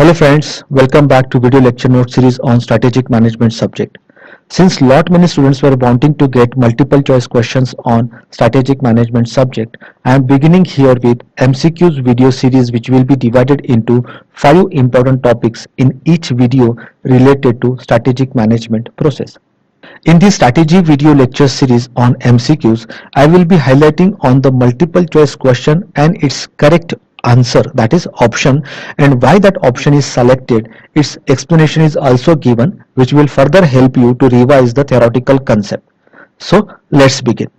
Hello friends, welcome back to video lecture note series on strategic management subject. Since lot many students were wanting to get multiple choice questions on strategic management subject, I am beginning here with MCQs video series which will be divided into 5 important topics in each video related to strategic management process. In this strategy video lecture series on MCQs, I will be highlighting on the multiple choice question and its correct answer, that is option, and why that option is selected. Its explanation is also given, which will further help you to revise the theoretical concept. So let's begin.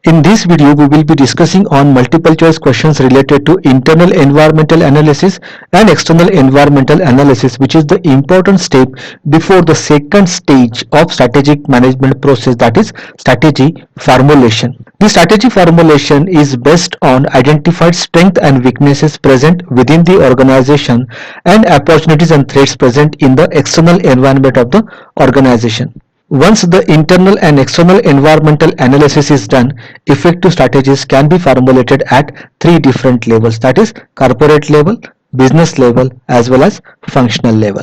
In this video, we will be discussing on multiple choice questions related to internal environmental analysis and external environmental analysis, which is the important step before the second stage of strategic management process, that is strategy formulation. The strategy formulation is based on identified strengths and weaknesses present within the organization and opportunities and threats present in the external environment of the organization. Once the internal and external environmental analysis is done, effective strategies can be formulated at 3 different levels, that is corporate level, business level, as well as functional level.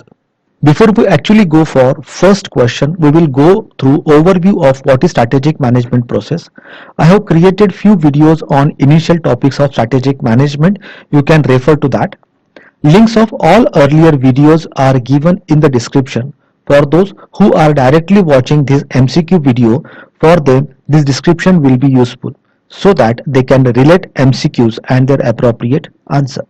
Before we actually go for first question, we will go through overview of what is strategic management process. I have created few videos on initial topics of strategic management. You can refer to that. Links of all earlier videos are given in the description. For those who are directly watching this MCQ video, for them this description will be useful so that they can relate MCQs and their appropriate answer.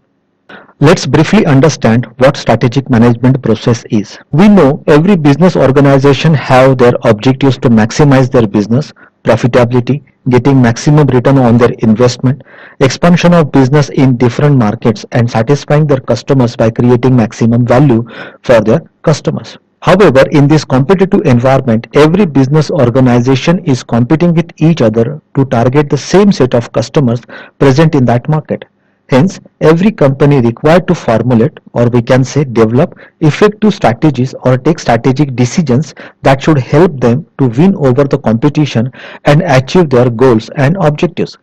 Let's briefly understand what strategic management process is. We know every business organization have their objectives to maximize their business profitability, getting maximum return on their investment, expansion of business in different markets, and satisfying their customers by creating maximum value for their customers. However, in this competitive environment, every business organization is competing with each other to target the same set of customers present in that market. Hence, every company required to formulate, or we can say develop, effective strategies or take strategic decisions that should help them to win over the competition and achieve their goals and objectives.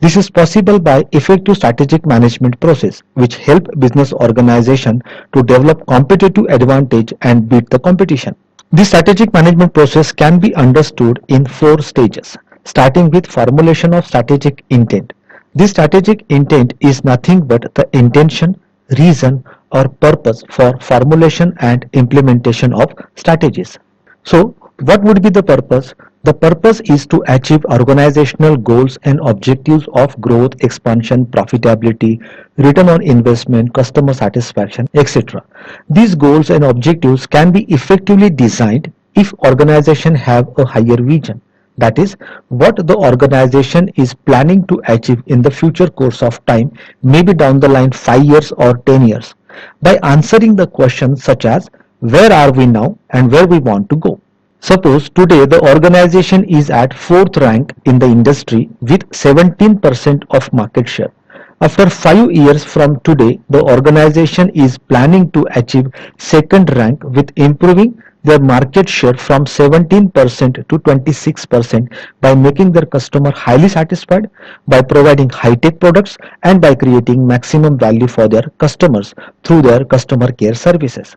This is possible by effective strategic management process, which help business organization to develop competitive advantage and beat the competition. This strategic management process can be understood in 4 stages, starting with formulation of strategic intent. This strategic intent is nothing but the intention, reason, or purpose for formulation and implementation of strategies. So, what would be the purpose? The purpose is to achieve organizational goals and objectives of growth, expansion, profitability, return on investment, customer satisfaction, etc. These goals and objectives can be effectively designed if organization have a higher vision. That is, what the organization is planning to achieve in the future course of time, maybe down the line 5 years or 10 years, by answering the questions such as where are we now and where we want to go. Suppose today the organization is at 4th rank in the industry with 17% of market share. After 5 years from today, the organization is planning to achieve 2nd rank with improving their market share from 17% to 26% by making their customer highly satisfied, by providing high-tech products, and by creating maximum value for their customers through their customer care services.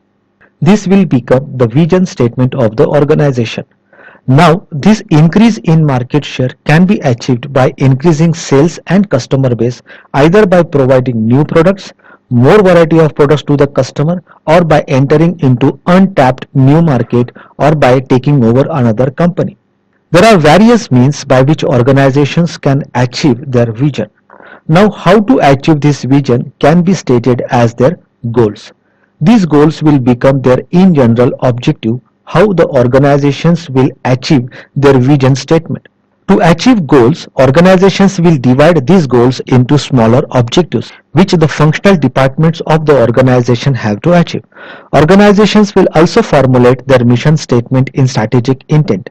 This will become the vision statement of the organization. Now, this increase in market share can be achieved by increasing sales and customer base, either by providing new products, more variety of products to the customer, or by entering into untapped new market, or by taking over another company. There are various means by which organizations can achieve their vision. Now, how to achieve this vision can be stated as their goals. These goals will become their in general objective, how the organizations will achieve their vision statement. To achieve goals, organizations will divide these goals into smaller objectives, which the functional departments of the organization have to achieve. Organizations will also formulate their mission statement in strategic intent.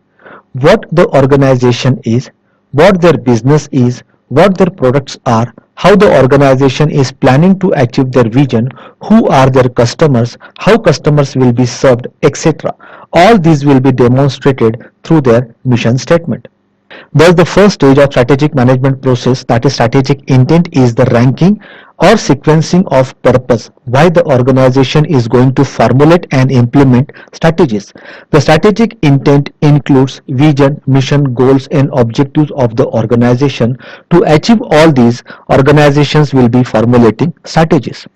What the organization is, what their business is, what their products are, how the organization is planning to achieve their vision, who are their customers, how customers will be served, etc. All these will be demonstrated through their mission statement. Thus, the first stage of strategic management process, that is strategic intent, is the ranking or sequencing of purpose, why the organization is going to formulate and implement strategies. The strategic intent includes vision, mission, goals and objectives of the organization. To achieve all these, organizations will be formulating strategies.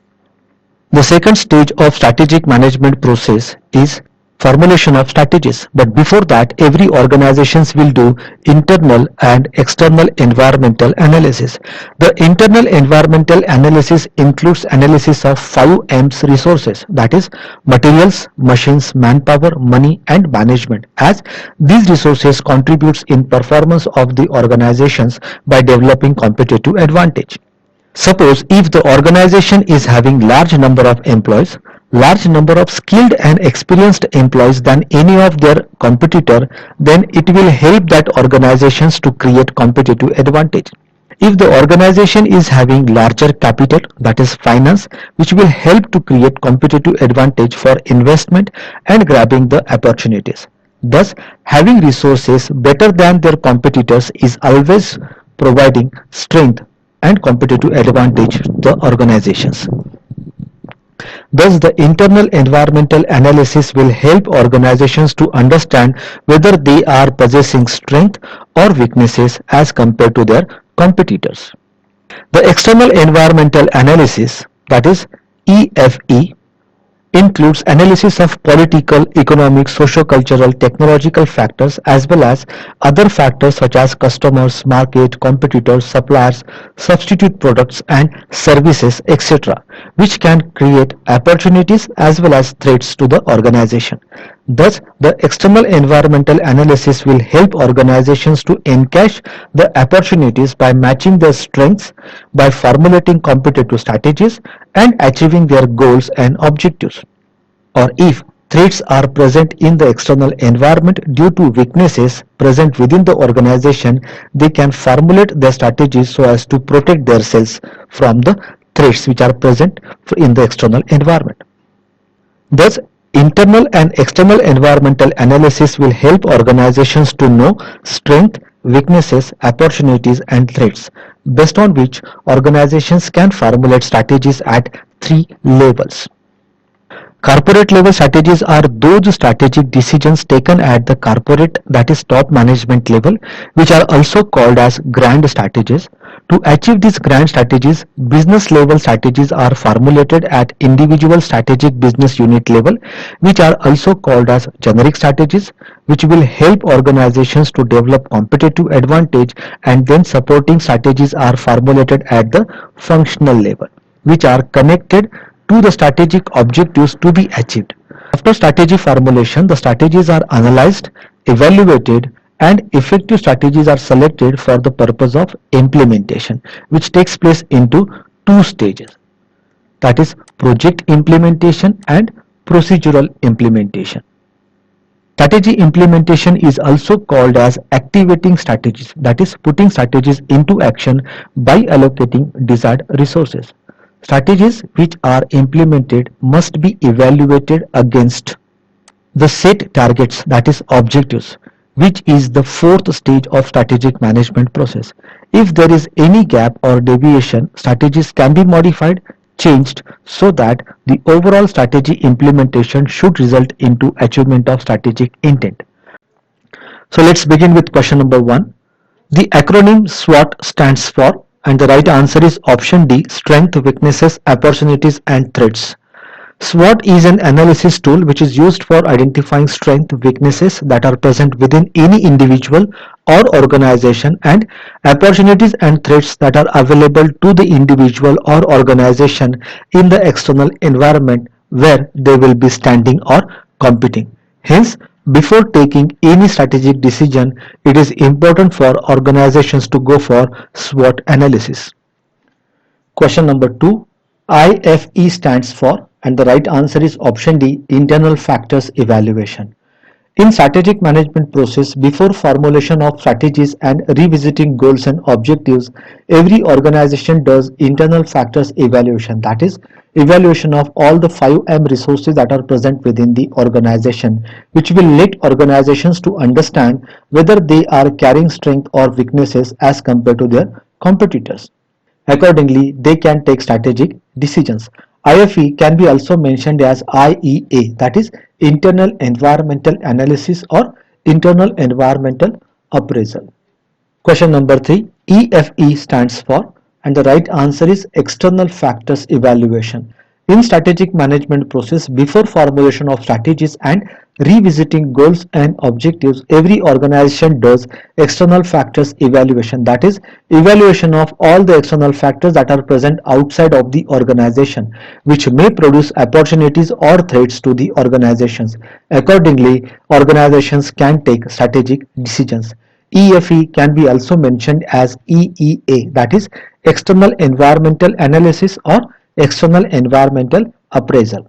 The second stage of strategic management process is formulation of strategies. But before that, every organizations will do internal and external environmental analysis. The internal environmental analysis includes analysis of 5 M's resources, that is materials, machines, manpower, money and management, as these resources contributes in performance of the organizations by developing competitive advantage. Suppose if the organization is having large number of employees, large number of skilled and experienced employees than any of their competitor, then it will help that organizations to create competitive advantage. If the organization is having larger capital, that is finance, which will help to create competitive advantage for investment and grabbing the opportunities. Thus, having resources better than their competitors is always providing strength and competitive advantage to the organizations. Thus, the internal environmental analysis will help organizations to understand whether they are possessing strength or weaknesses as compared to their competitors. The external environmental analysis, that is EFE, includes analysis of political, economic, socio-cultural, technological factors as well as other factors such as customers, market, competitors, suppliers, substitute products and services, etc., which can create opportunities as well as threats to the organization. Thus, the external environmental analysis will help organizations to encash the opportunities by matching their strengths, by formulating competitive strategies and achieving their goals and objectives. Or if threats are present in the external environment due to weaknesses present within the organization, they can formulate their strategies so as to protect themselves from the threats which are present in the external environment. Thus, internal and external environmental analysis will help organizations to know strength, weaknesses, opportunities and threats, based on which organizations can formulate strategies at 3 levels. Corporate level strategies are those strategic decisions taken at the corporate, that is top management level, which are also called as grand strategies. To achieve these grand strategies, business level strategies are formulated at individual strategic business unit level, which are also called as generic strategies, which will help organizations to develop competitive advantage. And then supporting strategies are formulated at the functional level, which are connected to the strategic objectives to be achieved. After strategy formulation, the strategies are analyzed, evaluated, and effective strategies are selected for the purpose of implementation, which takes place into 2 stages, that is project implementation and procedural implementation. Strategy implementation is also called as activating strategies, that is putting strategies into action by allocating desired resources. Strategies which are implemented must be evaluated against the set targets, that is objectives, which is the 4th stage of strategic management process. If there is any gap or deviation, strategies can be modified, changed so that the overall strategy implementation should result into achievement of strategic intent. So let's begin with question number 1. The acronym SWOT stands for, and the right answer is option D, strength, weaknesses, opportunities and threats. SWOT is an analysis tool which is used for identifying strength, weaknesses that are present within any individual or organization and opportunities and threats that are available to the individual or organization in the external environment where they will be standing or competing. Hence, before taking any strategic decision, it is important for organizations to go for SWOT analysis. Question number 2. IFE stands for, and the right answer is option D, internal factors evaluation. In strategic management process, before formulation of strategies and revisiting goals and objectives, every organization does internal factors evaluation. That is, evaluation of all the 5M resources that are present within the organization, which will let organizations to understand whether they are carrying strength or weaknesses as compared to their competitors. Accordingly, they can take strategic decisions. IFE can be also mentioned as IEA, that is Internal Environmental Analysis or Internal Environmental Appraisal. Question number 3, EFE stands for, and the right answer is External Factors Evaluation. In strategic management process, before formulation of strategies and revisiting goals and objectives, every organization does external factors evaluation. That is, evaluation of all the external factors that are present outside of the organization, which may produce opportunities or threats to the organizations. Accordingly, organizations can take strategic decisions. EFE can be also mentioned as EEA, that is External Environmental Analysis or External Environmental Appraisal.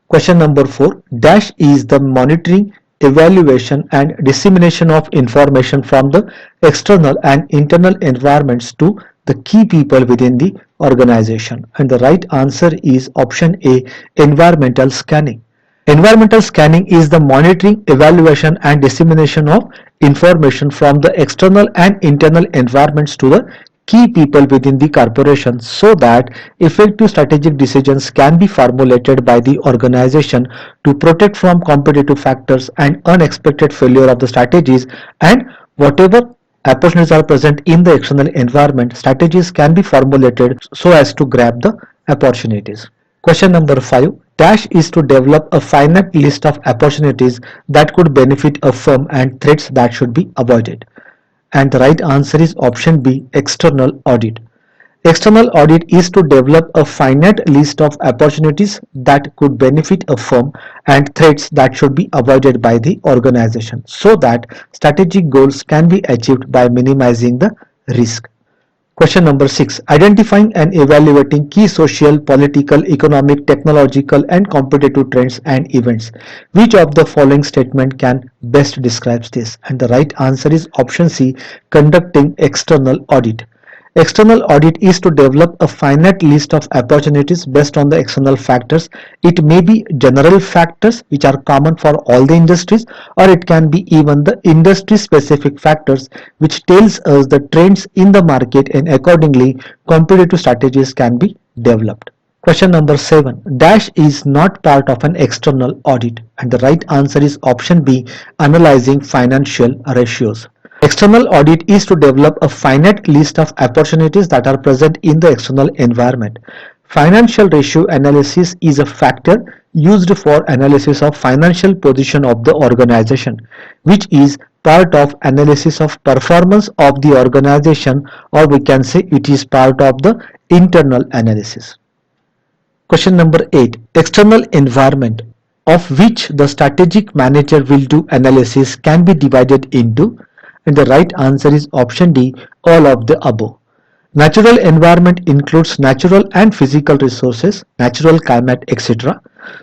Question number 4, dash is the monitoring, evaluation and dissemination of information from the external and internal environments to the key people within the organization. And the right answer is option A, environmental scanning. Environmental scanning is the monitoring, evaluation and dissemination of information from the external and internal environments to the key people within the corporation so that effective strategic decisions can be formulated by the organization to protect from competitive factors and unexpected failure of the strategies, and whatever opportunities are present in the external environment, strategies can be formulated so as to grab the opportunities. Question number 5, dash is to develop a finite list of opportunities that could benefit a firm and threats that should be avoided. And the right answer is option B, external audit. External audit is to develop a finite list of opportunities that could benefit a firm and threats that should be avoided by the organization so that strategic goals can be achieved by minimizing the risk. Question number 6, identifying and evaluating key social, political, economic, technological and competitive trends and events. Which of the following statement can best describes this? And the right answer is option C, conducting external audit. External audit is to develop a finite list of opportunities based on the external factors. It may be general factors which are common for all the industries, or it can be even the industry specific factors which tells us the trends in the market, and accordingly competitive strategies can be developed. Question number 7, dash is not part of an external audit, and the right answer is option B, analyzing financial ratios. External audit is to develop a finite list of opportunities that are present in the external environment. Financial ratio analysis is a factor used for analysis of financial position of the organization, which is part of analysis of performance of the organization, or we can say it is part of the internal analysis. Question number 8, external environment of which the strategic manager will do analysis can be divided into, and the right answer is option D, all of the above. Natural environment includes natural and physical resources, natural climate, etc.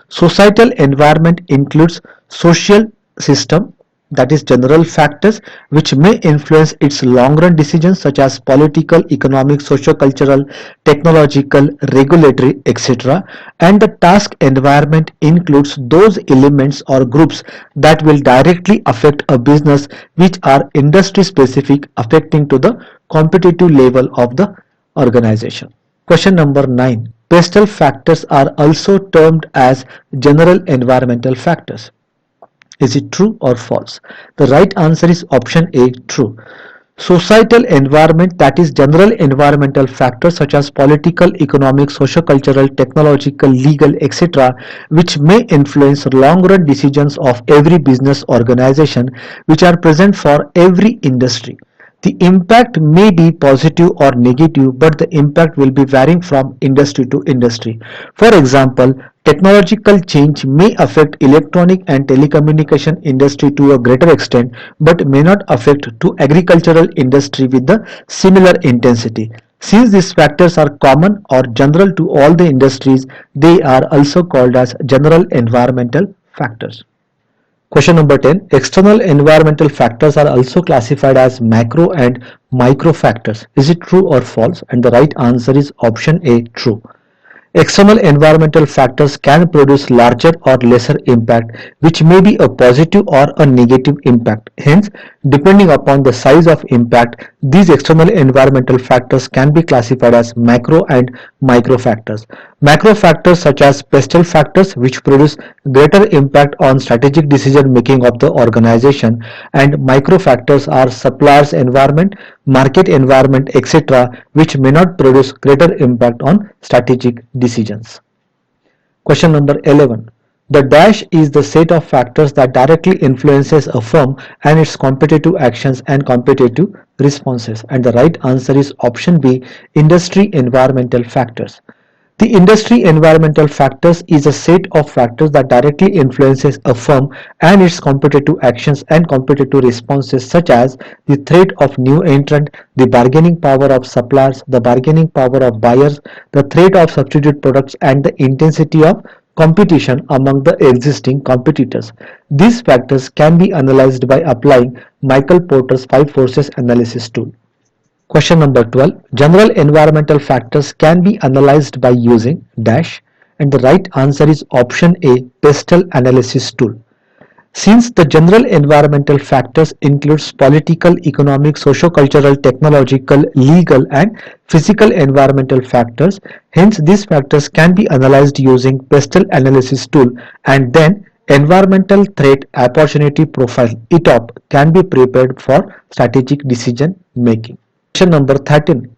Societal environment includes social system, that is general factors which may influence its long-run decisions such as political, economic, socio-cultural, technological, regulatory, etc. And the task environment includes those elements or groups that will directly affect a business which are industry specific, affecting to the competitive level of the organization. Question number 9. Pastel factors are also termed as general environmental factors. Is it true or false? The right answer is option A, true. Societal environment, that is general environmental factors such as political, economic, socio-cultural, technological, legal, etc., which may influence long-run decisions of every business organization, which are present for every industry. The impact may be positive or negative, but the impact will be varying from industry to industry. For example, technological change may affect electronic and telecommunication industry to a greater extent, but may not affect to agricultural industry with the similar intensity. Since these factors are common or general to all the industries, they are also called as general environmental factors. Question number 10. External environmental factors are also classified as macro and micro factors. Is it true or false? And the right answer is option A, true. External environmental factors can produce larger or lesser impact, which may be a positive or a negative impact. Hence, depending upon the size of impact, these external environmental factors can be classified as macro and micro factors. Macro factors such as pestle factors, which produce greater impact on strategic decision making of the organization, and micro factors are suppliers environment, market environment, etc., which may not produce greater impact on strategic decisions. Question number 11. The dash is the set of factors that directly influences a firm and its competitive actions and competitive responses. And the right answer is option B, industry environmental factors. The industry environmental factors is a set of factors that directly influences a firm and its competitive actions and competitive responses, such as the threat of new entrant, the bargaining power of suppliers, the bargaining power of buyers, the threat of substitute products, and the intensity of competition among the existing competitors. These factors can be analyzed by applying Michael Porter's 5 forces analysis tool. Question number 12. General environmental factors can be analyzed by using dash, and the right answer is option A, pestle analysis tool. Since the general environmental factors includes political, economic, socio-cultural, technological, legal, and physical environmental factors, hence these factors can be analyzed using pestle analysis tool, and then environmental threat opportunity profile (ETOP) can be prepared for strategic decision making. Question number 13.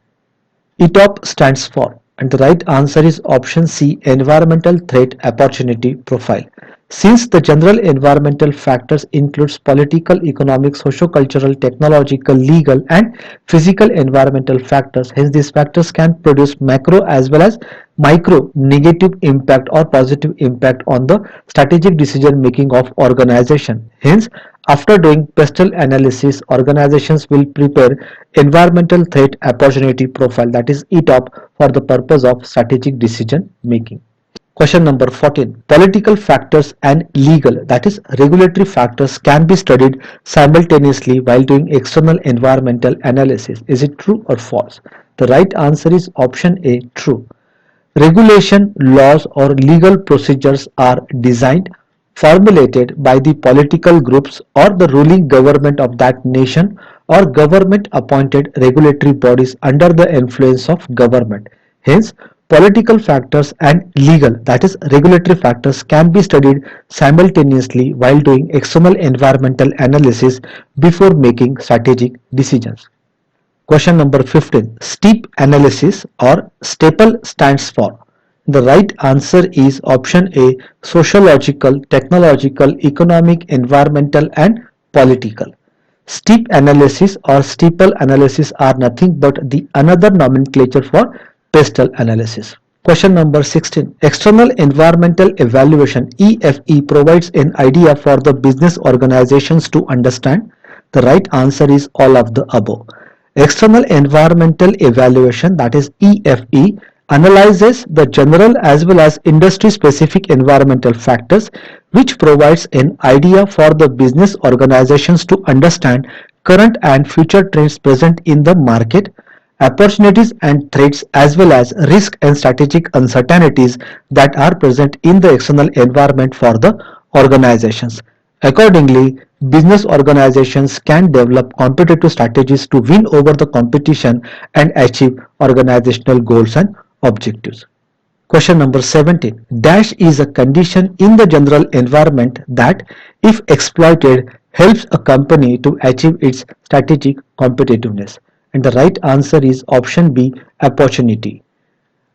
ETOP stands for, and the right answer is option C, environmental threat opportunity profile. Since the general environmental factors includes political, economic, socio-cultural, technological, legal, and physical environmental factors, hence these factors can produce macro as well as micro negative impact or positive impact on the strategic decision making of organization. Hence, after doing pestle analysis, organizations will prepare environmental threat opportunity profile, that is ETOP, for the purpose of strategic decision making. Question number 14. Political factors and legal, that is regulatory factors, can be studied simultaneously while doing external environmental analysis. Is it true or false? The right answer is option A, true. Regulation, laws, or legal procedures are designed, formulated by the political groups or the ruling government of that nation or government appointed regulatory bodies under the influence of government. Hence, political factors and legal, that is regulatory factors, can be studied simultaneously while doing external environmental analysis before making strategic decisions. Question number 15. STEEP analysis or STAPLE stands for. The right answer is option A, sociological, technological, economic, environmental, and political. STEEP analysis or STEEPLE analysis are nothing but the another nomenclature for pestle analysis. Question number 16. External environmental evaluation EFE provides an idea for the business organizations to understand. The right answer is all of the above. External environmental evaluation, that is EFE, analyzes the general as well as industry specific environmental factors, which provides an idea for the business organizations to understand current and future trends present in the market, opportunities and threats, as well as risk and strategic uncertainties that are present in the external environment for the organizations. Accordingly, business organizations can develop competitive strategies to win over the competition and achieve organizational goals and objectives. Question number 17. Dash is a condition in the general environment that, if exploited, helps a company to achieve its strategic competitiveness. And the right answer is option B, opportunity.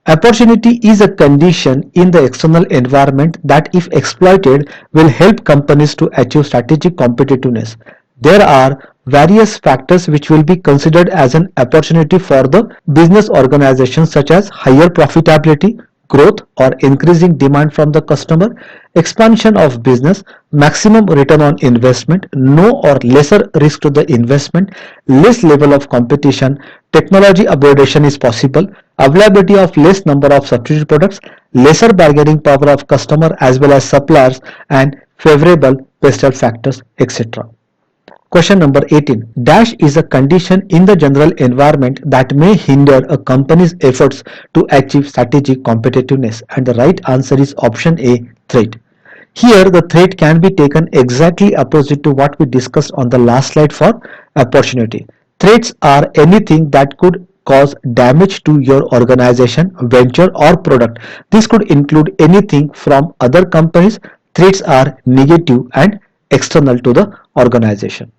Opportunity is a condition in the external environment that, if exploited, will help companies to achieve strategic competitiveness. There are various factors which will be considered as an opportunity for the business organization, such as higher profitability, growth or increasing demand from the customer, expansion of business, maximum return on investment, no or lesser risk to the investment, less level of competition, technology upgradation is possible, availability of less number of substitute products, lesser bargaining power of customer as well as suppliers, and favorable pastel factors, etc. Question number 18. Dash is a condition in the general environment that may hinder a company's efforts to achieve strategic competitiveness, and the right answer is option A, threat. Here the threat can be taken exactly opposite to what we discussed on the last slide for opportunity. Threats are anything that could cause damage to your organization, venture or product. This could include anything from other companies. Threats are negative and external to the organization.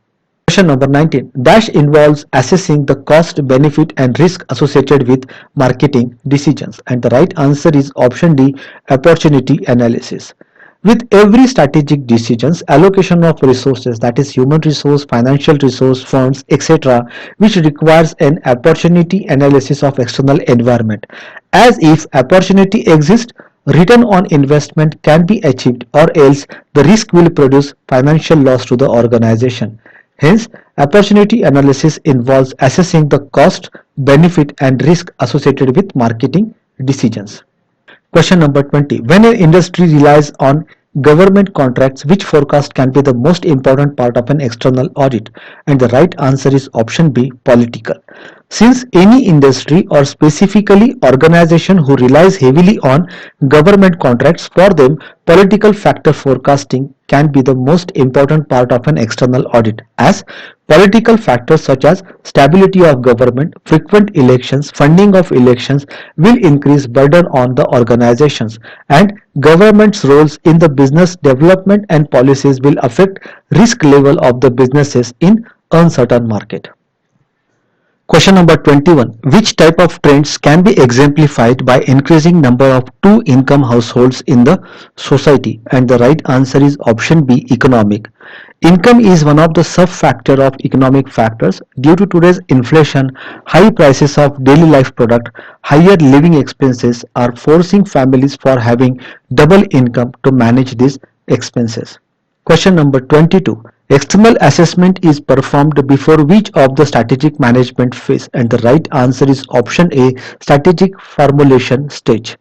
Question number 19. Dash involves assessing the cost, benefit and risk associated with marketing decisions, and the right answer is option D, opportunity analysis. With every strategic decisions, allocation of resources, that is human resource, financial resource, funds, etc., which requires an opportunity analysis of external environment. As if opportunity exists, return on investment can be achieved, or else the risk will produce financial loss to the organization. Hence, opportunity analysis involves assessing the cost, benefit and risk associated with marketing decisions. Question number 20. When an industry relies on government contracts, which forecast can be the most important part of an external audit? And the right answer is option B, political. Since any industry or specifically organization who relies heavily on government contracts, for them political factor forecasting can be the most important part of an external audit, as political factors such as stability of government, frequent elections, funding of elections will increase burden on the organizations, and government's roles in the business development and policies will affect risk level of the businesses in uncertain market. Question number 21. Which type of trends can be exemplified by increasing number of two-income households in the society? And the right answer is option B, economic. Income is one of the sub-factor of economic factors. Due to today's inflation, high prices of daily life product, higher living expenses are forcing families for having double income to manage these expenses. Question number 22. External assessment is performed before which of the strategic management phase? And the right answer is option A, strategic formulation stage.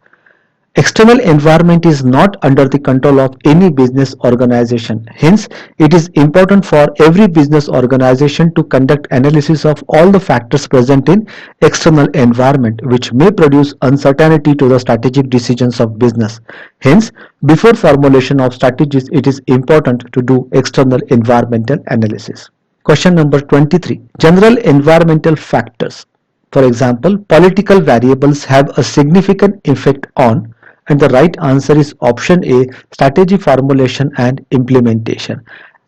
External environment is not under the control of any business organization. Hence, it is important for every business organization to conduct analysis of all the factors present in external environment, which may produce uncertainty to the strategic decisions of business. Hence, before formulation of strategies, it is important to do external environmental analysis. Question number 23. General environmental factors. For example, political variables have a significant effect on, and the right answer is option A, strategy formulation and implementation.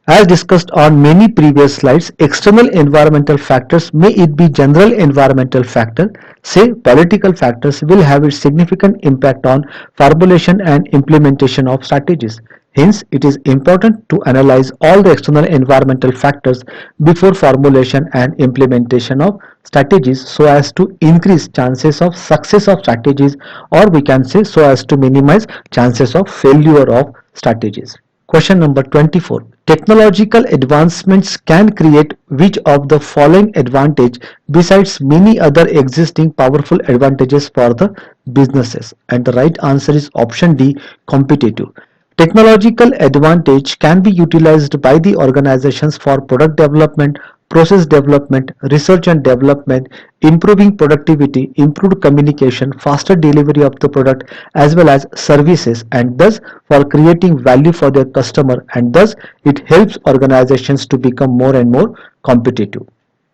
As discussed on many previous slides, external environmental factors, may it be general environmental factor, say political factors, will have a significant impact on formulation and implementation of strategies. Hence, it is important to analyze all the external environmental factors before formulation and implementation of strategies, so as to increase chances of success of strategies, or we can say so as to minimize chances of failure of strategies. Question number 24. Technological advancements can create which of the following advantage besides many other existing powerful advantages for the businesses? And the right answer is option D, competitive. Technological advantage can be utilized by the organizations for product development, process development, research and development, improving productivity, improved communication, faster delivery of the product as well as services, and thus for creating value for their customer, and thus it helps organizations to become more and more competitive.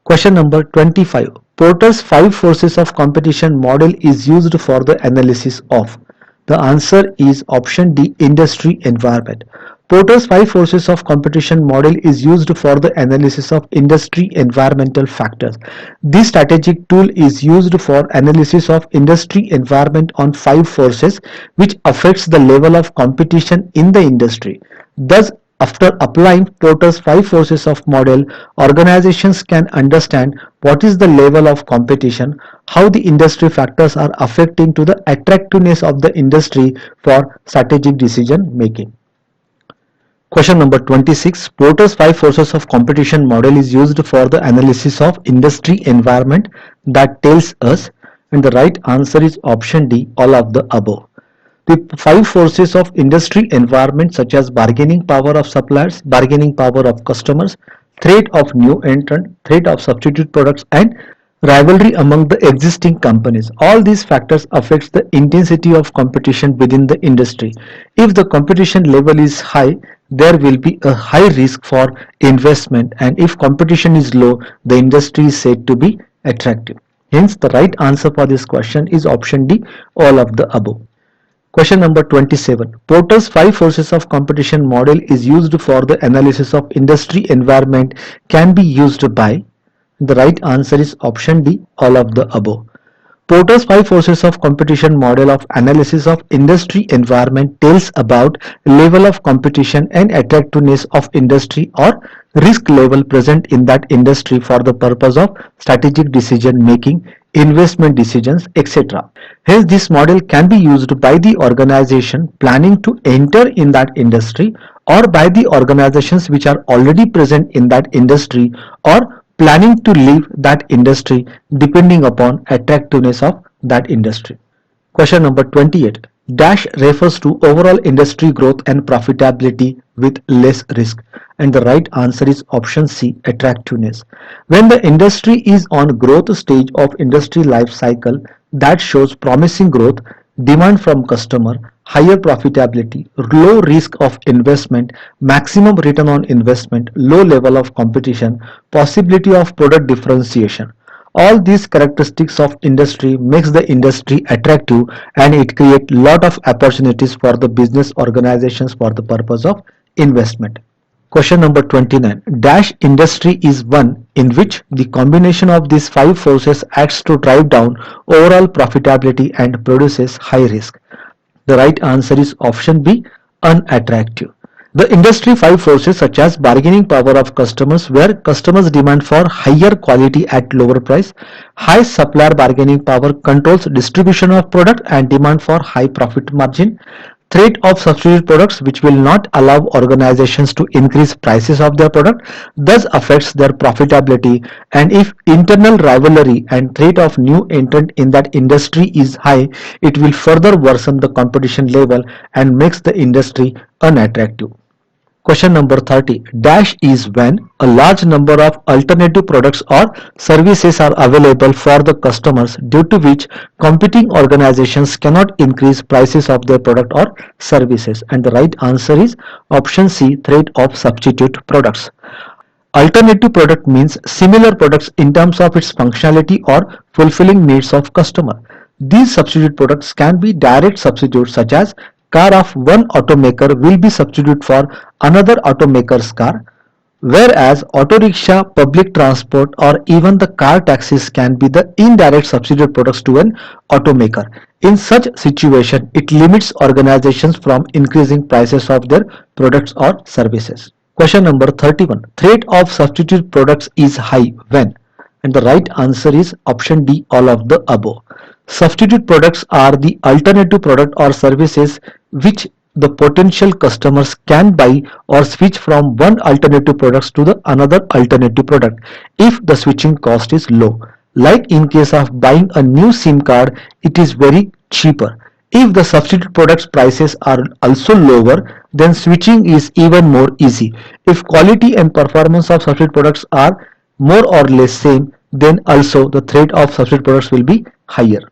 Question number 25. Porter's 5 forces of competition model is used for the analysis of. The answer is option D, industry environment. Porter's 5 forces of competition model is used for the analysis of industry environmental factors. This strategic tool is used for analysis of industry environment on 5 forces which affects the level of competition in the industry. Thus, after applying Porter's 5 forces of model, organizations can understand what is the level of competition, how the industry factors are affecting to the attractiveness of the industry for strategic decision making. Question number 26. Porter's 5 forces of competition model is used for the analysis of industry environment that tells us, and the right answer is option D, all of the above. The five forces of industry environment such as bargaining power of suppliers, bargaining power of customers, threat of new entrant, threat of substitute products and rivalry among the existing companies. All these factors affects the intensity of competition within the industry. If the competition level is high, there will be a high risk for investment, and if competition is low, the industry is said to be attractive. Hence, the right answer for this question is option D, all of the above. Question number 27. Porter's five forces of competition model is used for the analysis of industry environment can be used by. The right answer is option D, all of the above. Porter's five forces of competition model of analysis of industry environment tells about level of competition and attractiveness of industry or risk level present in that industry for the purpose of strategic decision making, investment decisions, etc. Hence, this model can be used by the organization planning to enter in that industry or by the organizations which are already present in that industry or planning to leave that industry depending upon attractiveness of that industry. Question number 28. Dash refers to overall industry growth and profitability with less risk, and the right answer is option C, attractiveness. When the industry is on growth stage of industry life cycle that shows promising growth, demand from customer, higher profitability, low risk of investment, maximum return on investment, low level of competition, possibility of product differentiation. All these characteristics of industry makes the industry attractive, and it creates lot of opportunities for the business organizations for the purpose of investment. Question number 29. Dash industry is one in which the combination of these five forces acts to drive down overall profitability and produces high risk. The right answer is option B, unattractive. The industry five forces such as bargaining power of customers, where customers demand for higher quality at lower price, high supplier bargaining power controls distribution of product and demand for high profit margin, threat of substitute products which will not allow organizations to increase prices of their product, thus affects their profitability, and if internal rivalry and threat of new entrant in that industry is high, it will further worsen the competition level and makes the industry unattractive. Question number 30. Dash is when a large number of alternative products or services are available for the customers, due to which competing organizations cannot increase prices of their product or services, and the right answer is option C, threat of substitute products. Alternative product means similar products in terms of its functionality or fulfilling needs of customer. These substitute products can be direct substitutes, such as car of one automaker will be substitute for another automaker's car, whereas auto rickshaw, public transport or even the car taxis can be the indirect substitute products to an automaker. In such situation, it limits organizations from increasing prices of their products or services. Question number 31. Threat of substitute products is high when? And the right answer is option D, all of the above. Substitute products are the alternative product or services which the potential customers can buy or switch from one alternative products to the another alternative product if the switching cost is low. Like in case of buying a new SIM card, it is very cheaper. If the substitute products prices are also lower, then switching is even more easy. If quality and performance of substitute products are more or less same, then also the threat of substitute products will be higher.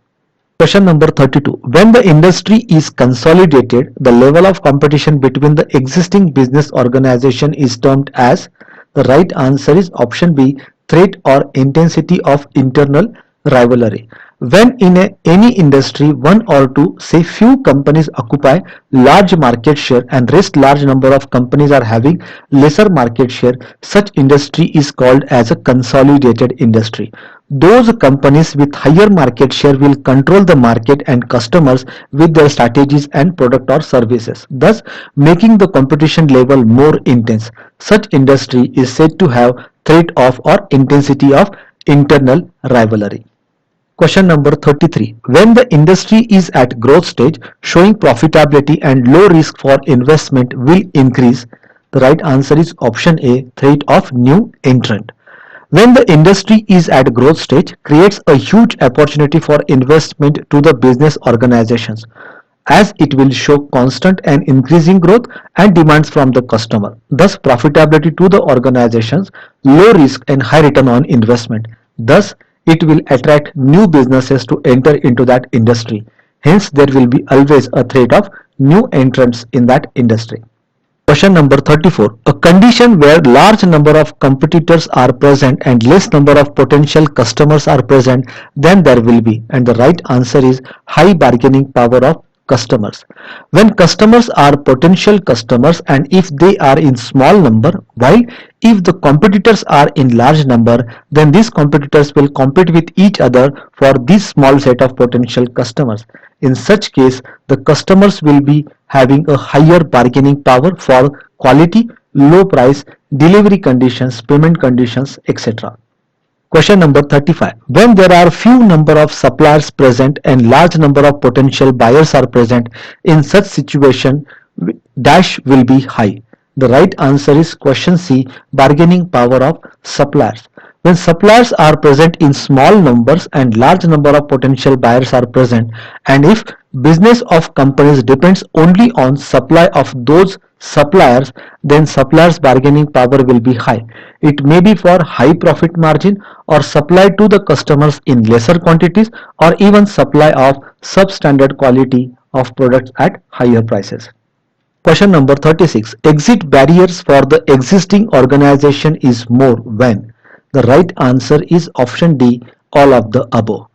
Question number 32. When the industry is consolidated, the level of competition between the existing business organization is termed as. The right answer is option B, threat or intensity of internal rivalry. When in any industry, one or two, say few companies occupy large market share and rest large number of companies are having lesser market share, such industry is called as a consolidated industry. Those companies with higher market share will control the market and customers with their strategies and product or services, thus making the competition level more intense. Such industry is said to have threat of or intensity of internal rivalry. Question number 33. When the industry is at growth stage, showing profitability and low risk for investment will increase. The right answer is option A, threat of new entrant. When the industry is at growth stage, creates a huge opportunity for investment to the business organizations. as it will show constant and increasing growth and demands from the customer. Thus, profitability to the organizations, low risk and high return on investment. Thus, it will attract new businesses to enter into that industry. Hence, there will be always a threat of new entrants in that industry. Question number 34. A condition where large number of competitors are present and less number of potential customers are present, then there will be, and the right answer is high bargaining power of customers. When customers are potential customers and if they are in small number, while if the competitors are in large number, then these competitors will compete with each other for this small set of potential customers. In such case, the customers will be having a higher bargaining power for quality, low price, delivery conditions, payment conditions, etc. Question number 35. When there are few number of suppliers present and large number of potential buyers are present, in such situation, dash will be high. The right answer is question C, bargaining power of suppliers. When suppliers are present in small numbers and large number of potential buyers are present, and if business of companies depends only on supply of those suppliers, then suppliers bargaining power will be high. It may be for high profit margin or supply to the customers in lesser quantities or even supply of substandard quality of products at higher prices. Question number 36. Exit barriers for the existing organization is more when? The right answer is option D, all of the above.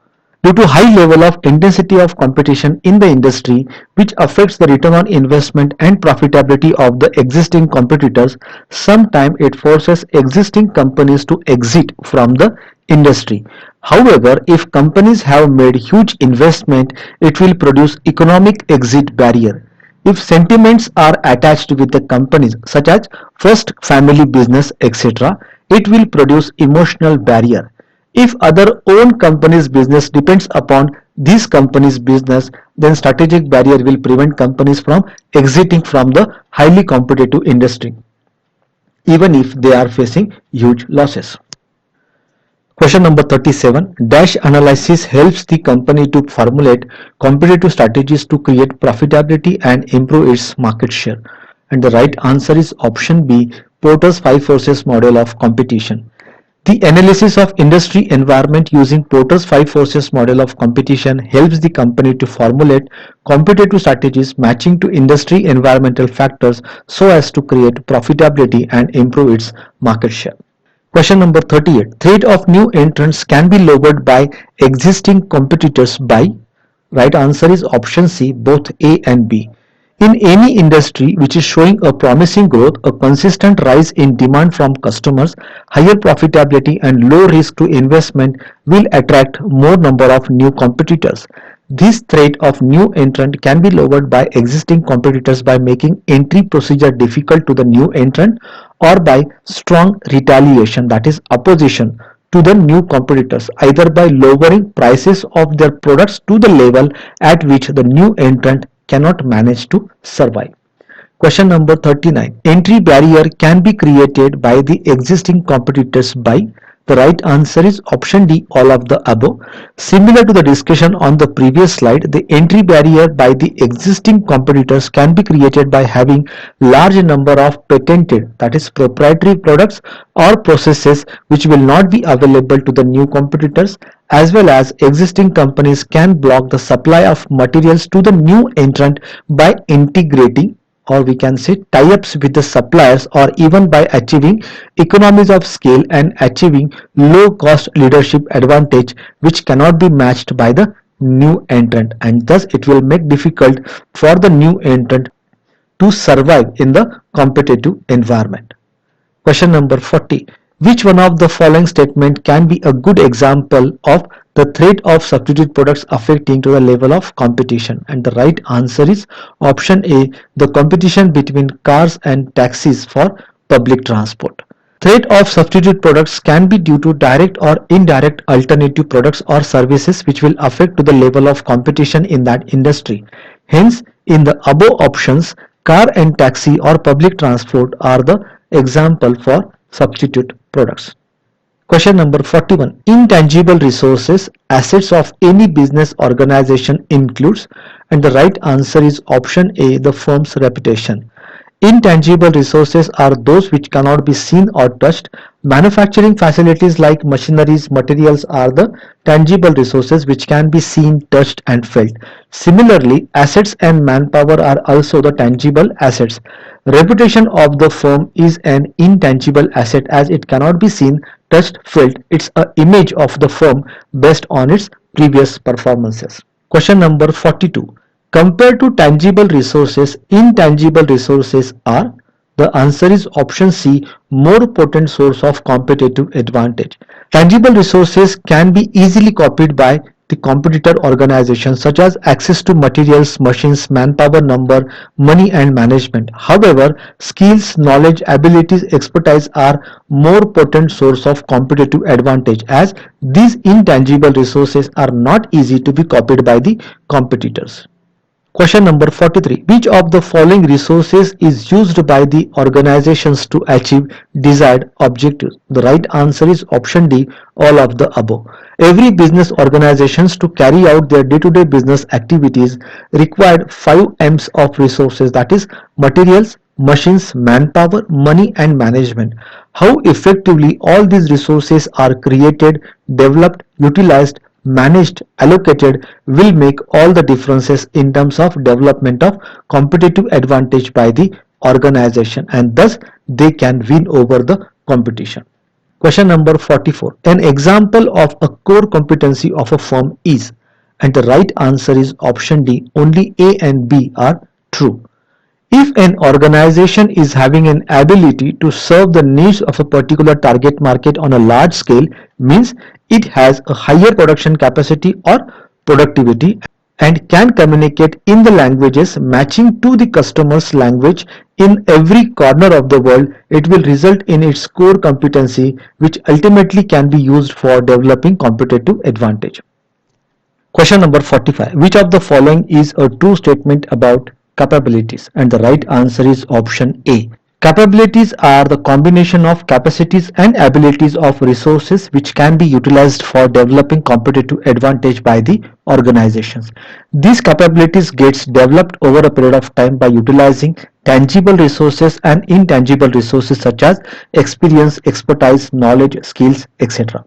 Due to high level of intensity of competition in the industry, which affects the return on investment and profitability of the existing competitors, sometimes it forces existing companies to exit from the industry. However, if companies have made huge investment, it will produce economic exit barrier. If sentiments are attached with the companies such as first family business etc., it will produce emotional barrier. If other own company's business depends upon this company's business, then strategic barrier will prevent companies from exiting from the highly competitive industry, even if they are facing huge losses. Question number 37. Dash analysis helps the company to formulate competitive strategies to create profitability and improve its market share. And the right answer is option B, Porter's 5 forces model of competition. The analysis of industry environment using Porter's 5 forces model of competition helps the company to formulate competitive strategies matching to industry environmental factors so as to create profitability and improve its market share. Question number 38. Threat of new entrants can be lowered by existing competitors by? Right answer is option C, both A and B. In any industry which is showing a promising growth, a consistent rise in demand from customers, higher profitability and low risk to investment will attract more number of new competitors. This threat of new entrant can be lowered by existing competitors by making entry procedure difficult to the new entrant or by strong retaliation, that is opposition to the new competitors, either by lowering prices of their products to the level at which the new entrant cannot manage to survive. Question number 39. Entry barrier can be created by the existing competitors by? The right answer is option D, all of the above. Similar to the discussion on the previous slide, the entry barrier by the existing competitors can be created by having large number of patented, that is proprietary products or processes which will not be available to the new competitors, as well as existing companies can block the supply of materials to the new entrant by integrating, or we can say tie-ups with the suppliers, or even by achieving economies of scale and achieving low cost leadership advantage which cannot be matched by the new entrant, and thus it will make difficult for the new entrant to survive in the competitive environment. Question number 40. Which one of the following statement can be a good example of the threat of substitute products affecting to the level of competition? And the right answer is option A, the competition between cars and taxis for public transport. Threat of substitute products can be due to direct or indirect alternative products or services which will affect to the level of competition in that industry. Hence, in the above options, car and taxi or public transport are the example for substitute products. Question number 41. Intangible resources, assets of any business organization includes, and the right answer is option A, the firm's reputation. Intangible resources are those which cannot be seen or touched. Manufacturing facilities like machineries, materials are the tangible resources which can be seen, touched and felt. Similarly, assets and manpower are also the tangible assets. Reputation of the firm is an intangible asset as it cannot be seen, touched, felt. It's an image of the firm based on its previous performances. Question number 42. Compared to tangible resources, intangible resources are, the answer is option C, more potent source of competitive advantage. Tangible resources can be easily copied by the competitor organizations such as access to materials, machines, manpower number, money and management. However, skills, knowledge, abilities, expertise are more potent source of competitive advantage as these intangible resources are not easy to be copied by the competitors. Question number 43. Which of the following resources is used by the organizations to achieve desired objectives? The right answer is option D, all of the above. Every business organizations to carry out their day-to-day business activities required 5 M's of resources, that is materials, machines, manpower, money and management. How effectively all these resources are created, developed, utilized, managed, allocated will make all the differences in terms of development of competitive advantage by the organization, and thus they can win over the competition. Question number 44. An example of a core competency of a firm is, and the right answer is option D, only A and B are true. If an organization is having an ability to serve the needs of a particular target market on a large scale, means it has a higher production capacity or productivity and can communicate in the languages matching to the customer's language in every corner of the world, it will result in its core competency which ultimately can be used for developing competitive advantage. Question number 45. Which of the following is a true statement about capabilities? And the right answer is option A. Capabilities are the combination of capacities and abilities of resources which can be utilized for developing competitive advantage by the organizations. These capabilities gets developed over a period of time by utilizing tangible resources and intangible resources such as experience, expertise, knowledge, skills, etc.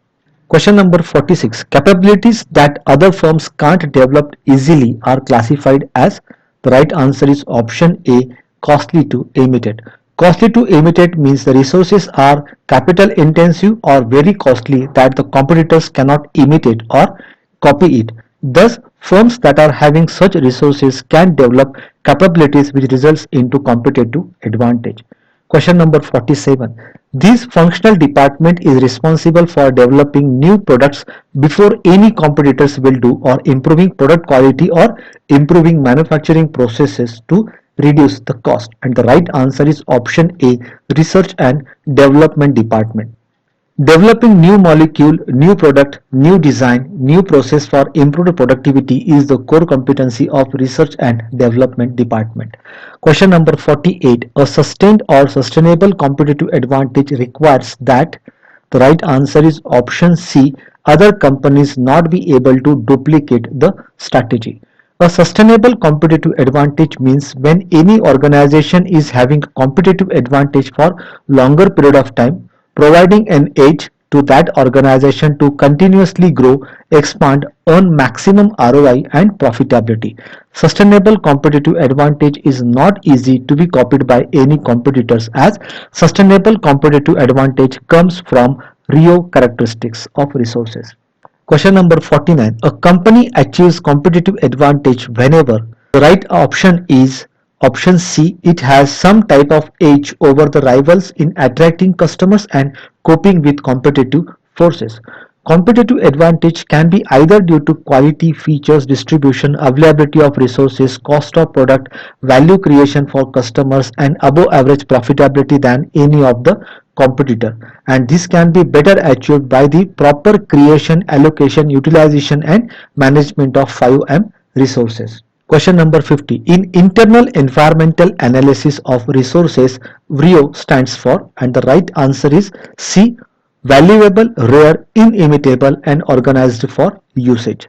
Question number 46. Capabilities that other firms can't develop easily are classified as, the right answer is option A, costly to imitate. Costly to imitate means the resources are capital intensive or very costly that the competitors cannot imitate or copy it. Thus, firms that are having such resources can develop capabilities which results into competitive advantage. Question number 47. This functional department is responsible for developing new products before any competitors will do, or improving product quality or improving manufacturing processes to reduce the cost, and the right answer is option A, research and development department. Developing new molecule, new product, new design, new process for improved productivity is the core competency of research and development department. Question number 48. A sustained or sustainable competitive advantage requires that, the right answer is option C, other companies not be able to duplicate the strategy. A sustainable competitive advantage means when any organization is having a competitive advantage for longer period of time, providing an edge to that organization to continuously grow, expand, earn maximum ROI and profitability. Sustainable competitive advantage is not easy to be copied by any competitors as sustainable competitive advantage comes from real characteristics of resources. Question number 49. A company achieves competitive advantage whenever, the right option is option C, it has some type of edge over the rivals in attracting customers and coping with competitive forces. Competitive advantage can be either due to quality, features, distribution, availability of resources, cost of product, value creation for customers, and above average profitability than any of the competitor. And this can be better achieved by the proper creation, allocation, utilization, and management of 5M resources. Question number 50. In internal environmental analysis of resources, VRIO stands for, and the right answer is C, valuable, rare, inimitable, and organized for usage.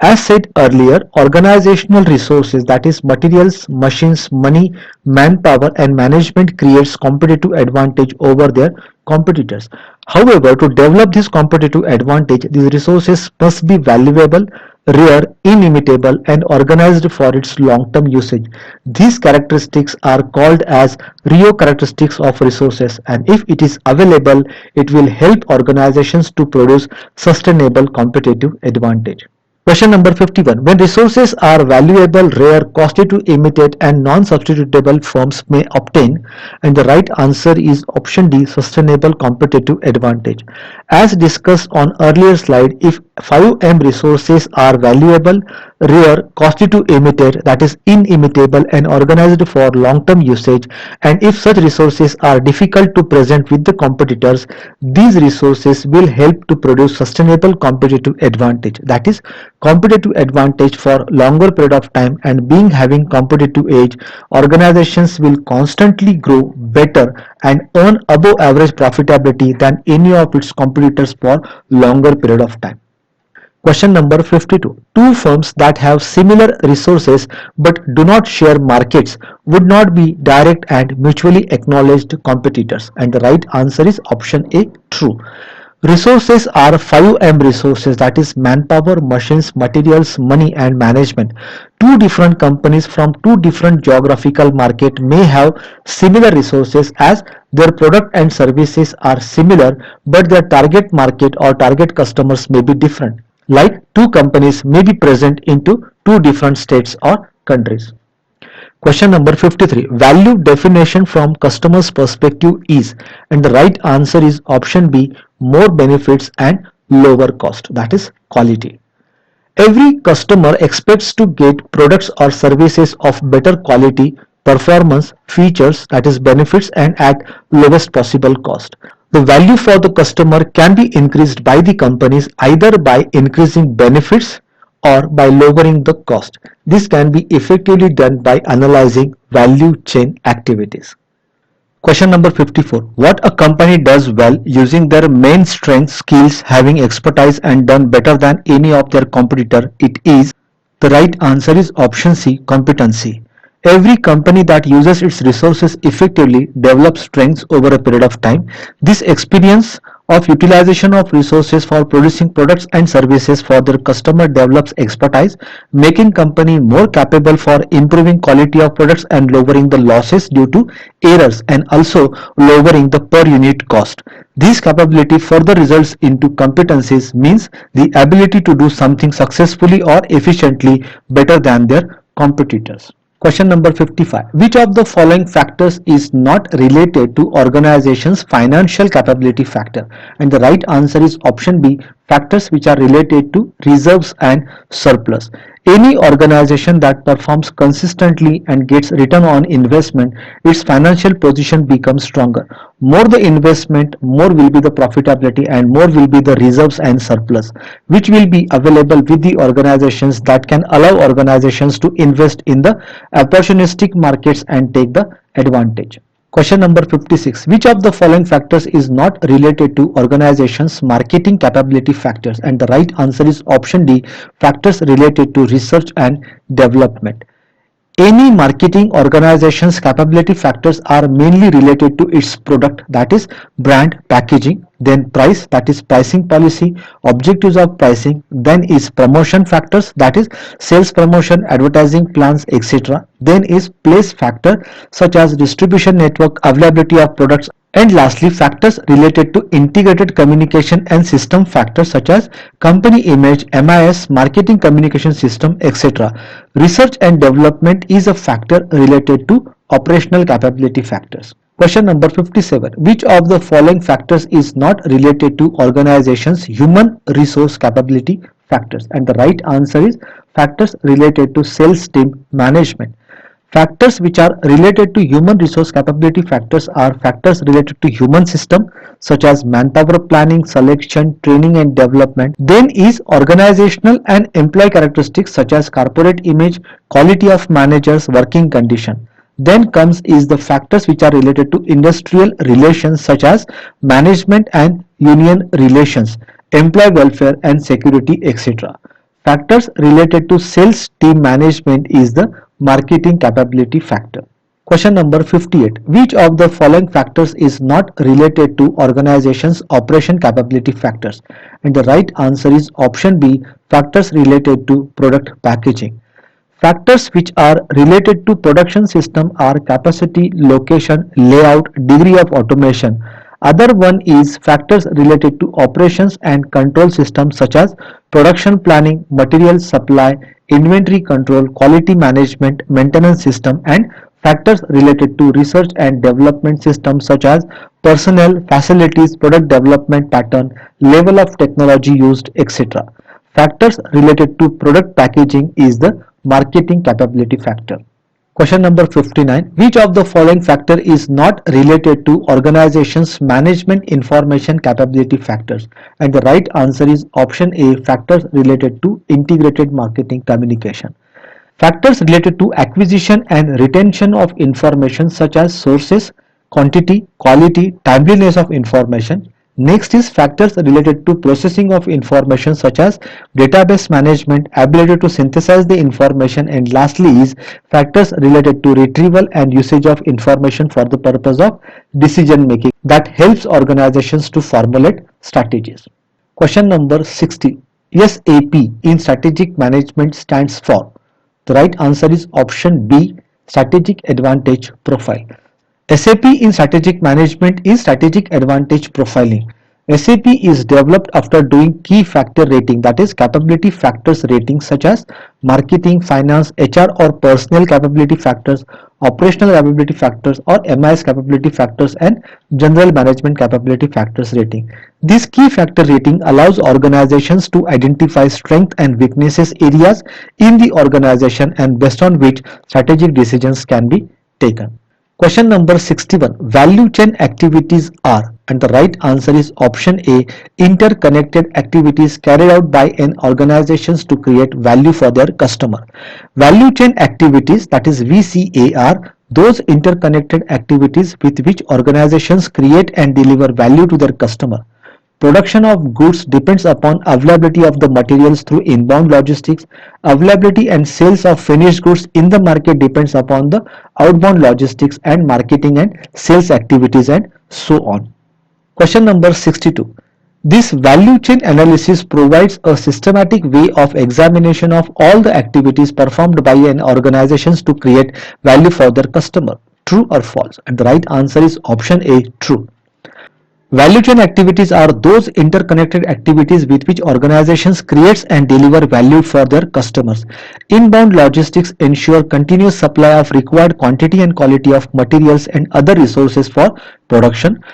As said earlier, organizational resources, that is materials, machines, money, manpower and management, creates competitive advantage over their competitors. However, to develop this competitive advantage, these resources must be valuable, rare, inimitable and organized for its long-term usage. These characteristics are called as Rio characteristics of resources, and if it is available, it will help organizations to produce sustainable competitive advantage. Question number 51. When resources are valuable, rare, costly to imitate and non-substitutable, firms may obtain, and the right answer is option D, sustainable competitive advantage. As discussed on earlier slide, if 5M resources are valuable, rare, costly to imitate, that is inimitable and organized for long-term usage, and if such resources are difficult to present with the competitors, these resources will help to produce sustainable competitive advantage, that is competitive advantage for longer period of time, and being having competitive edge, organizations will constantly grow better and earn above average profitability than any of its competitors for longer period of time. Question number 52. Two firms that have similar resources but do not share markets would not be direct and mutually acknowledged competitors, and the right answer is option A, true. Resources are 5M resources, that is manpower, machines, materials, money and management. Two different companies from two different geographical market may have similar resources as their product and services are similar, but their target market or target customers may be different. Like two companies may be present into two different states or countries. Question number 53. Value definition from customer's perspective is, and the right answer is option B, more benefits and lower cost, that is quality. Every customer expects to get products or services of better quality, performance, features, that is benefits, and at lowest possible cost. The value for the customer can be increased by the companies either by increasing benefits or by lowering the cost. This can be effectively done by analyzing value chain activities. Question number 54. What a company does well using their main strength, skills, having expertise and done better than any of their competitor, it is. The right answer is option C, competency. Every company that uses its resources effectively develops strengths over a period of time. This experience of utilization of resources for producing products and services for their customer develops expertise, making company more capable for improving quality of products and lowering the losses due to errors, and also lowering the per unit cost. This capability further results into competencies, means the ability to do something successfully or efficiently better than their competitors. Question number 55. Which of the following factors is not related to organization's financial capability factor? And the right answer is option B, factors which are related to reserves and surplus. Any organization that performs consistently and gets return on investment, its financial position becomes stronger. More the investment, more will be the profitability and more will be the reserves and surplus, which will be available with the organizations that can allow organizations to invest in the opportunistic markets and take the advantage. Question number 56. Which of the following factors is not related to organizations' marketing capability factors? And the right answer is option D, factors related to research and development. Any marketing organization's capability factors are mainly related to its product, that is brand, packaging, then price, that is pricing policy, objectives of pricing, then is promotion factors, that is sales promotion, advertising plans, etc. Then is place factor such as distribution network, availability of products, and lastly factors related to integrated communication and system factors such as company image, MIS, marketing communication system, etc. Research and development is a factor related to operational capability factors. Question number 57. Which of the following factors is not related to organization's human resource capability factors? And the right answer is factors related to sales team management. Factors which are related to human resource capability factors are factors related to human system such as manpower planning, selection, training and development. Then is organizational and employee characteristics such as corporate image, quality of managers, working condition. Then comes is the factors which are related to industrial relations such as management and union relations, employee welfare and security, etc. Factors related to sales team management is the marketing capability factor. Question number 58. Which of the following factors is not related to organization's operation capability factors? And the right answer is option B, factors related to product packaging. Factors which are related to production system are capacity, location, layout, degree of automation. Other one is factors related to operations and control systems such as production planning, material supply, inventory control, quality management, maintenance system, and factors related to research and development systems such as personnel, facilities, product development pattern, level of technology used, etc. Factors related to product packaging is the marketing capability factor. Question number 59. Which of the following factor is not related to organization's management information capability factors? And the right answer is option A, factors related to integrated marketing communication. Factors related to acquisition and retention of information such as sources, quantity, quality, timeliness of information. Next is factors related to processing of information such as database management, ability to synthesize the information, and lastly is factors related to retrieval and usage of information for the purpose of decision making that helps organizations to formulate strategies. Question number 60. SAP in strategic management stands for. The right answer is option B, strategic advantage profile. SAP in strategic management is strategic advantage profiling. SAP is developed after doing key factor rating, that is capability factors rating such as marketing, finance, HR or personnel capability factors, operational capability factors or MIS capability factors, and general management capability factors rating. This key factor rating allows organizations to identify strength and weaknesses areas in the organization and based on which strategic decisions can be taken. Question number 61. Value chain activities are, and the right answer is option A, interconnected activities carried out by an organization to create value for their customer. Value chain activities, that is VCA, are those interconnected activities with which organizations create and deliver value to their customer. Production of goods depends upon availability of the materials through inbound logistics. Availability and sales of finished goods in the market depends upon the outbound logistics and marketing and sales activities and so on. Question number 62. This value chain analysis provides a systematic way of examination of all the activities performed by an organization to create value for their customer. True or false? And the right answer is option A, true. Value chain activities are those interconnected activities with which organizations create and deliver value for their customers. Inbound logistics ensure continuous supply of required quantity and quality of materials and other resources for production.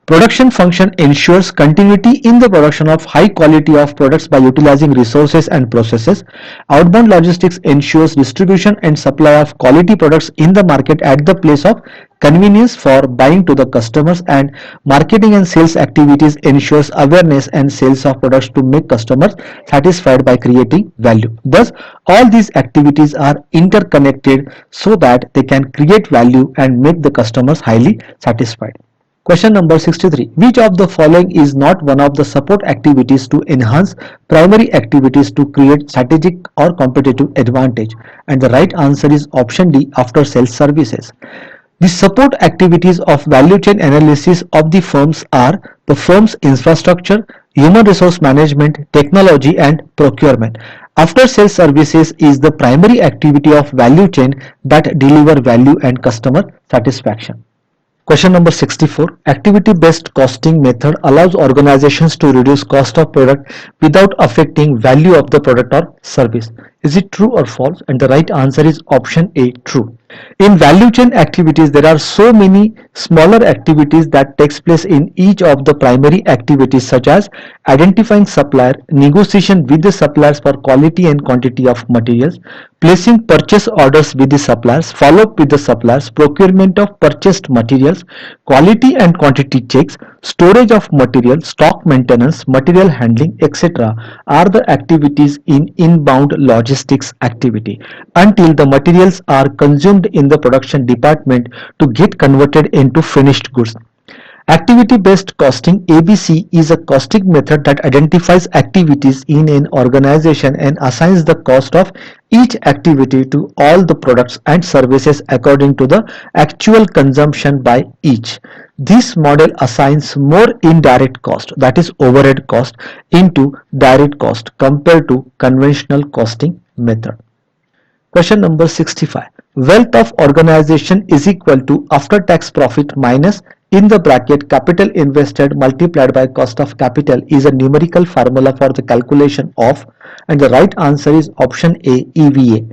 Production function ensures continuity in the production of high quality of products by utilizing resources and processes. Outbound logistics ensures distribution and supply of quality products in the market at the place of convenience for buying to the customers, and marketing and sales activities ensures awareness and sales of products to make customers satisfied by creating value. Thus, all these activities are interconnected so that they can create value and make the customers highly satisfied. Question number 63. Which of the following is not one of the support activities to enhance primary activities to create strategic or competitive advantage? And the right answer is option D, after sales services. The support activities of value chain analysis of the firms are the firm's infrastructure, human resource management, technology, and procurement. After sales services is the primary activity of value chain that deliver value and customer satisfaction. Question number 64. Activity-based costing method allows organizations to reduce cost of product without affecting value of the product or service. Is it true or false? And the right answer is option A, true. In value chain activities, there are so many smaller activities that takes place in each of the primary activities, such as identifying supplier, negotiation with the suppliers for quality and quantity of materials, placing purchase orders with the suppliers, follow-up with the suppliers, procurement of purchased materials, quality and quantity checks, Storage of material, stock maintenance, material handling, etc. are the activities in inbound logistics activity until the materials are consumed in the production department to get converted into finished goods. Activity-based costing (ABC) is a costing method that identifies activities in an organization and assigns the cost of each activity to all the products and services according to the actual consumption by each. This model assigns more indirect cost, that is overhead cost, into direct cost compared to conventional costing method. Question number 65. Wealth of organization is equal to after tax profit minus in the bracket capital invested multiplied by cost of capital is a numerical formula for the calculation of, and the right answer is option A, EVA.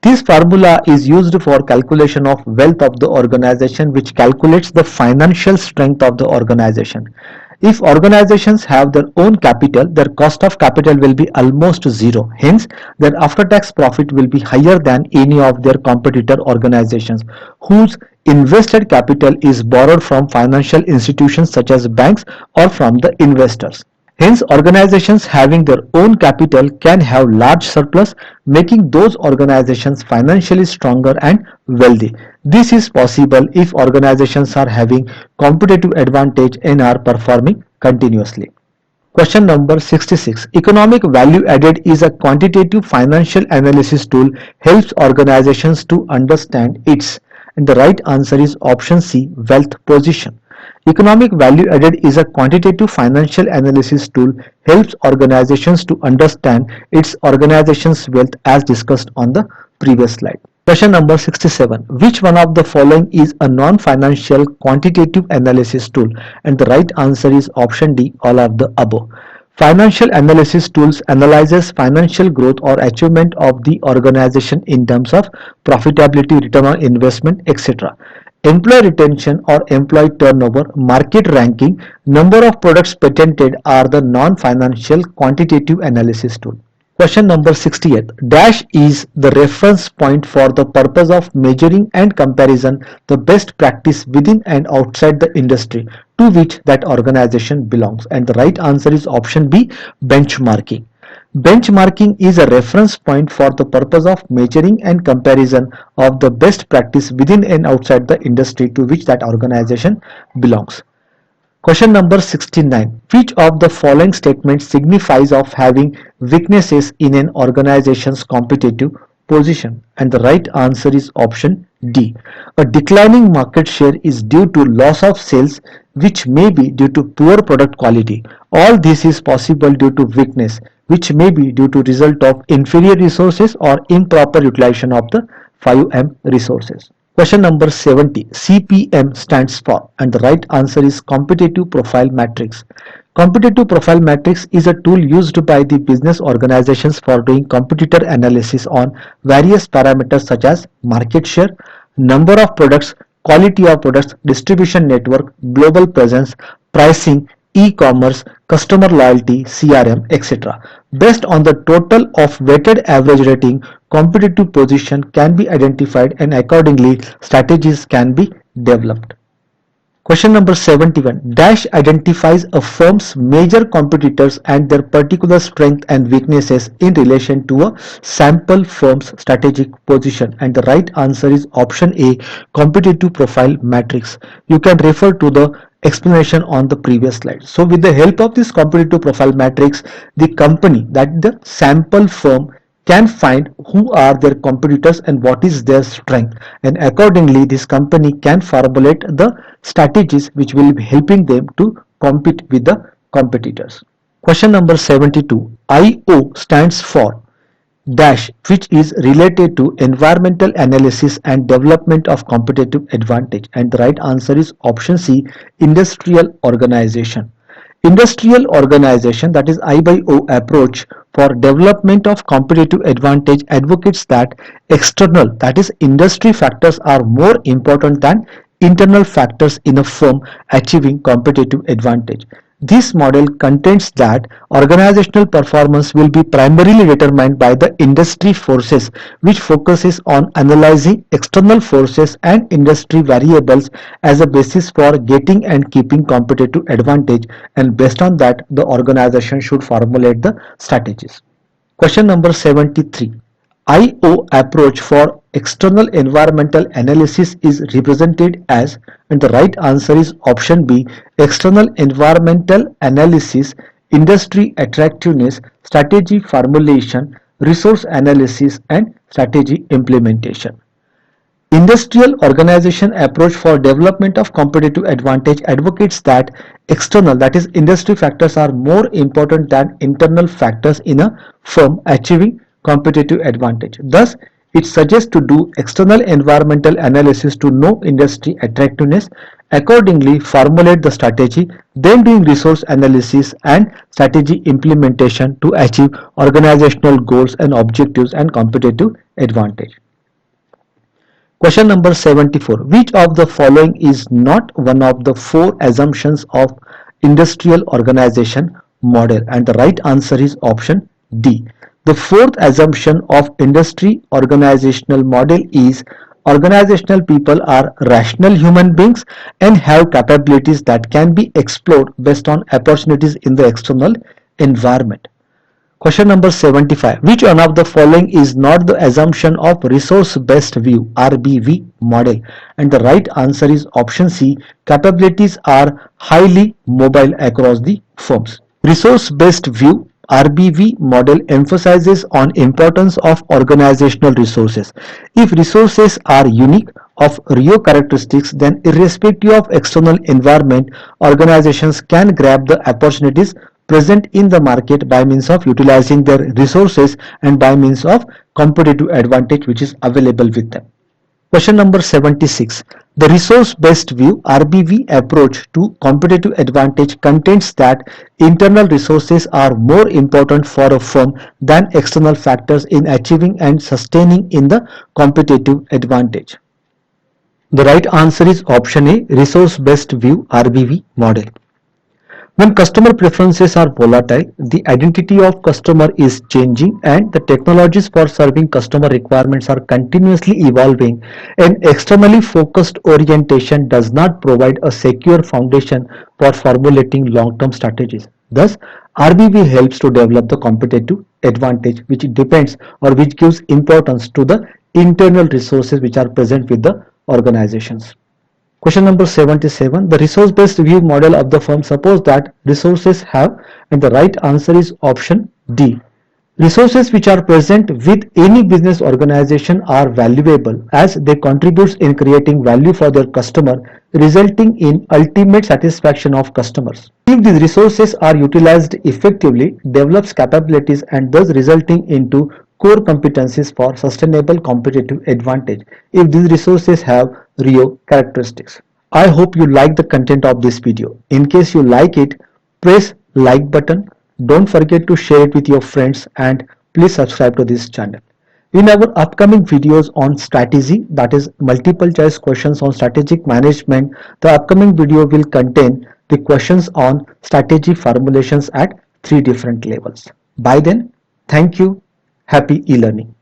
This formula is used for calculation of wealth of the organization, which calculates the financial strength of the organization. If organizations have their own capital, their cost of capital will be almost zero. Hence, their after-tax profit will be higher than any of their competitor organizations whose invested capital is borrowed from financial institutions such as banks or from the investors. Hence, organizations having their own capital can have large surplus, making those organizations financially stronger and wealthy. This is possible if organizations are having competitive advantage and are performing continuously. Question number 66. Economic value added is a quantitative financial analysis tool helps organizations to understand its, and the right answer is option C, wealth position. Economic value added is a quantitative financial analysis tool helps organizations to understand its organization's wealth as discussed on the previous slide. Question number 67. Which one of the following is a non-financial quantitative analysis tool? And the right answer is option D, all of the above. Financial analysis tools analyzes financial growth or achievement of the organization in terms of profitability, return on investment, etc. Employee retention or employee turnover, market ranking, number of products patented are the non-financial quantitative analysis tool. Question number 68. Dash is the reference point for the purpose of measuring and comparison the best practice within and outside the industry to which that organization belongs. And the right answer is option B, benchmarking. Benchmarking is a reference point for the purpose of measuring and comparison of the best practice within and outside the industry to which that organization belongs. Question number 69. Which of the following statements signifies of having weaknesses in an organization's competitive position? And the right answer is option D. A declining market share is due to loss of sales, which may be due to poor product quality. All this is possible due to weakness, which may be due to result of inferior resources or improper utilization of the 5M resources. Question number 70. CPM stands for, and the right answer is Competitive Profile Matrix. Competitive Profile Matrix is a tool used by the business organizations for doing competitor analysis on various parameters such as market share, number of products, quality of products, distribution network, global presence, pricing, e-commerce, customer loyalty, CRM, etc. Based on the total of weighted average rating, competitive position can be identified and accordingly strategies can be developed. Question number 71. Dash identifies a firm's major competitors and their particular strength and weaknesses in relation to a sample firm's strategic position. And the right answer is option A, Competitive Profile Matrix. You can refer to the explanation on the previous slide. So with the help of this competitive profile matrix, the company, that the sample firm, can find who are their competitors and what is their strength, and accordingly this company can formulate the strategies which will be helping them to compete with the competitors. Question number 72. IO stands for dash, which is related to environmental analysis and development of competitive advantage, and the right answer is option C, industrial organization. Industrial organization, that is I/O approach for development of competitive advantage, advocates that external, that is industry factors are more important than internal factors in a firm achieving competitive advantage. This model contends that organizational performance will be primarily determined by the industry forces, which focuses on analyzing external forces and industry variables as a basis for getting and keeping competitive advantage, and based on that the organization should formulate the strategies. Question number 73. IO approach for external environmental analysis is represented as, and the right answer is option B, external environmental analysis, industry attractiveness, strategy formulation, resource analysis, and strategy implementation. Industrial organization approach for development of competitive advantage advocates that external, that is industry factors are more important than internal factors in a firm achieving competitive advantage. Thus, it suggests to do external environmental analysis to know industry attractiveness, accordingly formulate the strategy, then doing resource analysis and strategy implementation to achieve organizational goals and objectives and competitive advantage. Question number 74. Which of the following is not one of the four assumptions of industrial organization model? And the right answer is option D. The fourth assumption of industry organizational model is organizational people are rational human beings and have capabilities that can be explored based on opportunities in the external environment. Question number 75. Which one of the following is not the assumption of resource-based view (RBV) model? And the right answer is option C. Capabilities are highly mobile across the firms. Resource-based view RBV model emphasizes on importance of organizational resources. If resources are unique of real characteristics, then irrespective of external environment, organizations can grab the opportunities present in the market by means of utilizing their resources and by means of competitive advantage which is available with them. Question number 76. The resource-based view RBV approach to competitive advantage contains that internal resources are more important for a firm than external factors in achieving and sustaining in the competitive advantage. The right answer is option A, resource-based view RBV model. When customer preferences are volatile, the identity of customer is changing and the technologies for serving customer requirements are continuously evolving, an externally focused orientation does not provide a secure foundation for formulating long-term strategies. Thus, RBV helps to develop the competitive advantage which depends or which gives importance to the internal resources which are present with the organizations. Question number 77. The resource-based view model of the firm suppose that resources have, and the right answer is option D. Resources which are present with any business organization are valuable as they contribute in creating value for their customer, resulting in ultimate satisfaction of customers. If these resources are utilized effectively, develops capabilities and thus resulting into core competencies for sustainable competitive advantage if these resources have real characteristics. I hope you like the content of this video. In case you like it, press like button. Don't forget to share it with your friends and please subscribe to this channel. In our upcoming videos on strategy, that is multiple choice questions on strategic management, the upcoming video will contain the questions on strategy formulations at 3 different levels. By then, thank you. Happy e-learning.